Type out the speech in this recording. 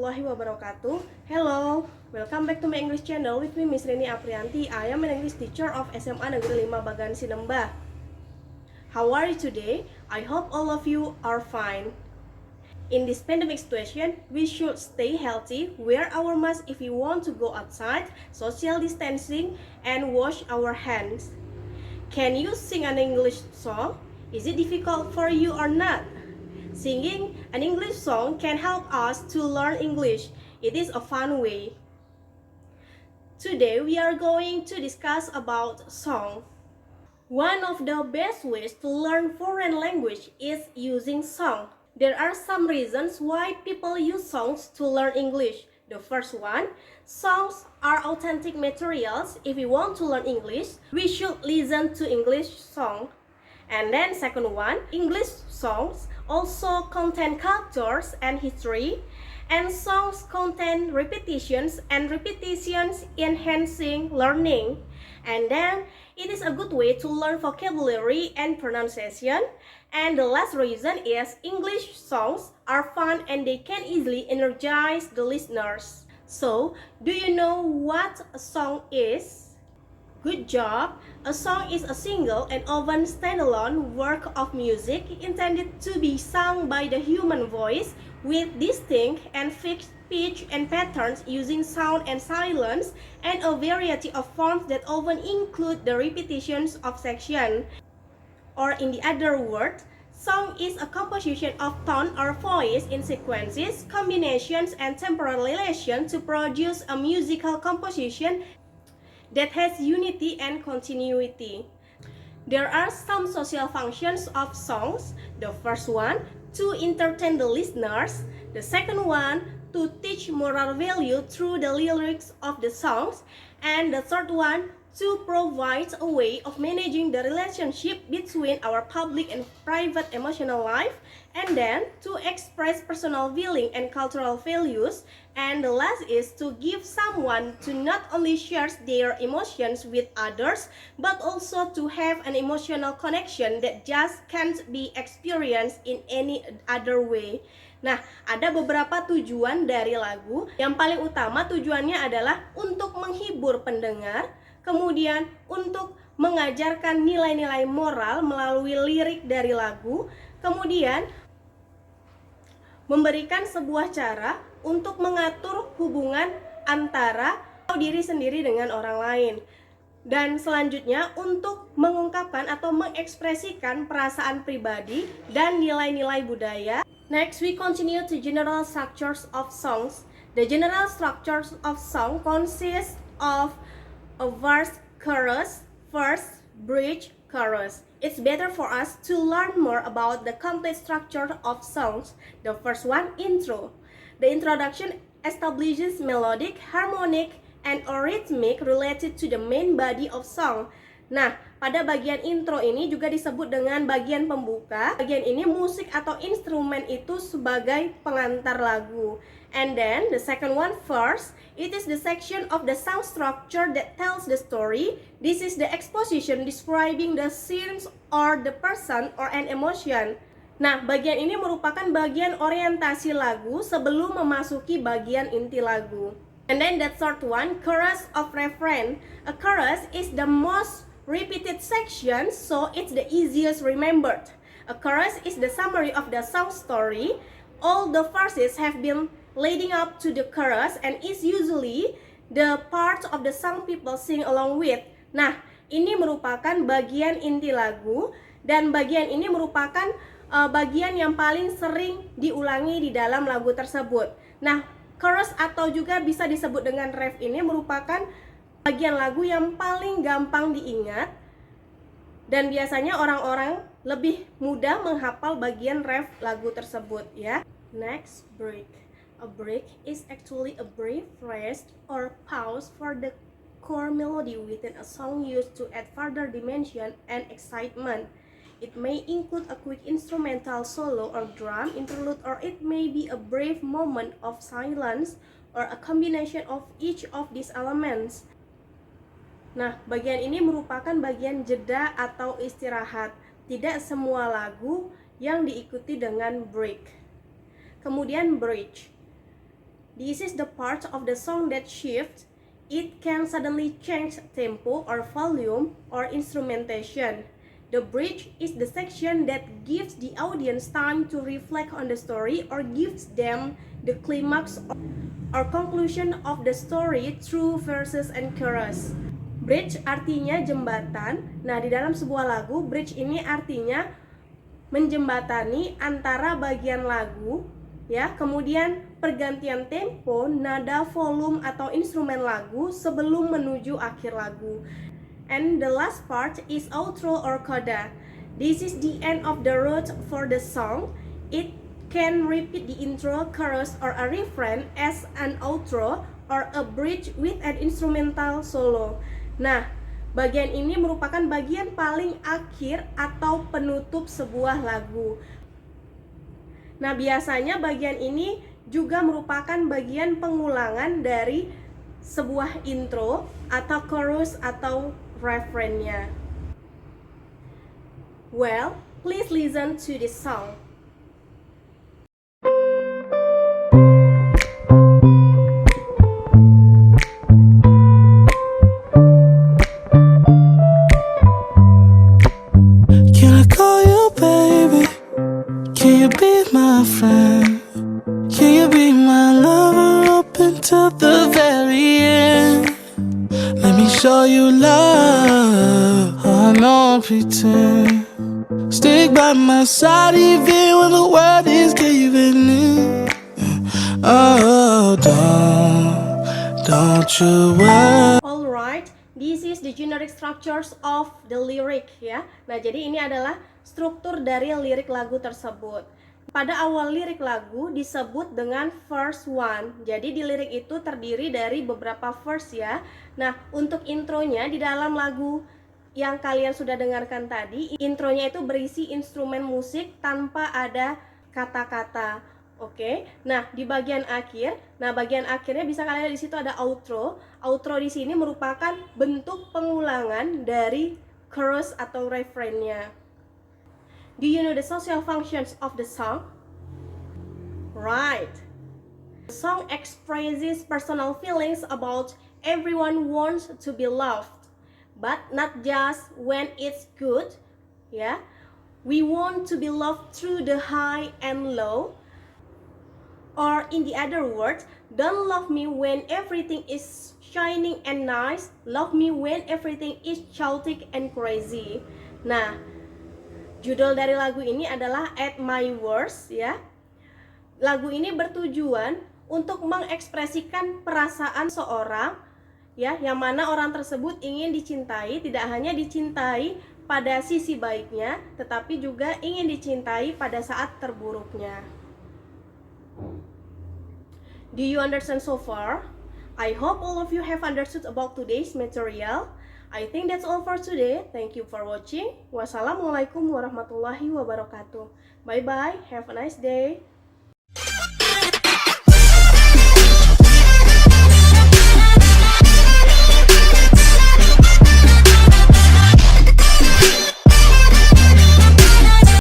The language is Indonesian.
warahmatullahi wabarakatuh. Hello, welcome back to my English channel with me Miss Rini Aprianti. I am an English teacher of SMA Negeri 5 Bagan Sinembah. How are you today? I hope all of you are fine. In this pandemic situation, we should stay healthy, wear our mask if we want to go outside, social distancing, and wash our hands. Can you sing an English song? Is it difficult for you or not? Singing an English song can help us to learn English. It is a fun way. Today we are going to discuss about song. One of the best ways to learn foreign language is using song. There are some reasons why people use songs to learn English. The first one, songs are authentic materials. If we want to learn English, we should listen to English song. And then second one, English songs also contain cultures and history, and songs contain repetitions, and repetitions enhancing learning. And then it is a good way to learn vocabulary and pronunciation. And the last reason is English songs are fun and they can easily energize the listeners. So, do you know what a song is? Good job! A song is a single and often standalone work of music intended to be sung by the human voice with distinct and fixed pitch and patterns using sound and silence and a variety of forms that often include the repetitions of section. Or in the other word, song is a composition of tone or voice in sequences, combinations, and temporal relation to produce a musical composition that has unity and continuity. There are some social functions of songs. The first one, to entertain the listeners. The second one, to teach moral value through the lyrics of the songs. And the third one, to provide a way of managing the relationship between our public and private emotional life, and then to express personal feeling and cultural values, and the last is to give someone to not only share their emotions with others, but also to have an emotional connection that just can't be experienced in any other way. Nah, ada beberapa tujuan dari lagu. Yang paling utama tujuannya adalah untuk menghibur pendengar, kemudian untuk mengajarkan nilai-nilai moral melalui lirik dari lagu, kemudian memberikan sebuah cara untuk mengatur hubungan antara diri sendiri dengan orang lain. Dan selanjutnya untuk mengungkapkan atau mengekspresikan perasaan pribadi dan nilai-nilai budaya. Next, we continue to general structures of songs. The general structures of song consist of a verse, chorus, verse, bridge, chorus. It's better for us to learn more about the complete structure of songs. The first one, intro. The introduction establishes melodic, harmonic, and rhythmic related to the main body of song. Nah, pada bagian intro ini juga disebut dengan bagian pembuka. Bagian ini musik atau instrumen itu sebagai pengantar lagu. And then the second one, verse. It is the section of the song structure that tells the story. This is the exposition describing the scenes or the person or an emotion. Nah, bagian ini merupakan bagian orientasi lagu sebelum memasuki bagian inti lagu. And then the third one, chorus of refrain. A chorus is the most repeated section, so it's the easiest remembered. A chorus is the summary of the song story. All the verses have been leading up to the chorus and is usually the part of the song people sing along with. Nah, ini merupakan bagian inti lagu dan bagian ini merupakan bagian yang paling sering diulangi di dalam lagu tersebut. Nah, chorus atau juga bisa disebut dengan ref ini merupakan bagian lagu yang paling gampang diingat dan biasanya orang-orang lebih mudah menghafal bagian ref lagu tersebut ya. Next, break. A break is actually a brief rest or pause for the core melody within a song used to add further dimension and excitement. It may include a quick instrumental solo or drum interlude, or it may be a brief moment of silence or a combination of each of these elements. Nah, bagian ini merupakan bagian jeda atau istirahat. Tidak semua lagu yang diikuti dengan break. Kemudian bridge. This is the part of the song that shifts. It can suddenly change tempo or volume or instrumentation. The bridge is the section that gives the audience time to reflect on the story or gives them the climax or conclusion of the story through verses and chorus. Bridge artinya jembatan. Nah, di dalam sebuah lagu, bridge ini artinya menjembatani antara bagian lagu, ya, kemudian pergantian tempo, nada, volume atau instrumen lagu sebelum menuju akhir lagu. And the last part is outro or coda. This is the end of the road for the song. It can repeat the intro, chorus, or a refrain as an outro or a bridge with an instrumental solo. Nah, bagian ini merupakan bagian paling akhir atau penutup sebuah lagu. Nah, biasanya bagian ini juga merupakan bagian pengulangan dari sebuah intro atau chorus atau refrainnya. Well, please listen to this song. Can I call you baby? Can you be my friend? Can you be my lover up until the very end? Let me show you love. I don't pretend. Stick by my side even when the world is giving in. Oh, don't you worry. Alright, this is the generic structures of the lyric, ya. Nah, jadi ini adalah struktur dari lirik lagu tersebut. Pada awal lirik lagu disebut dengan verse 1. Jadi di lirik itu terdiri dari beberapa verse, ya. Nah, untuk intronya di dalam lagu yang kalian sudah dengarkan tadi, intronya itu berisi instrumen musik tanpa ada kata-kata. Oke. Nah, di bagian akhir, bagian akhirnya bisa kalian lihat di situ ada outro. Outro di sini merupakan bentuk pengulangan dari chorus atau refrainnya. Do you know the social functions of the song? Right. The song expresses personal feelings about everyone wants to be loved, but not just when it's good, ya. We want to be loved through the high and low. Or in the other words, don't love me when everything is shining and nice, love me when everything is chaotic and crazy. Nah, judul dari lagu ini adalah At My Worst, ya. Lagu ini bertujuan untuk mengekspresikan perasaan seorang, ya, yang mana orang tersebut ingin dicintai, tidak hanya dicintai pada sisi baiknya, tetapi juga ingin dicintai pada saat terburuknya. Do you understand so far? I hope all of you have understood about today's material. I think that's all for today. Thank you for watching. Wassalamualaikum warahmatullahi wabarakatuh. Bye bye. Have a nice day.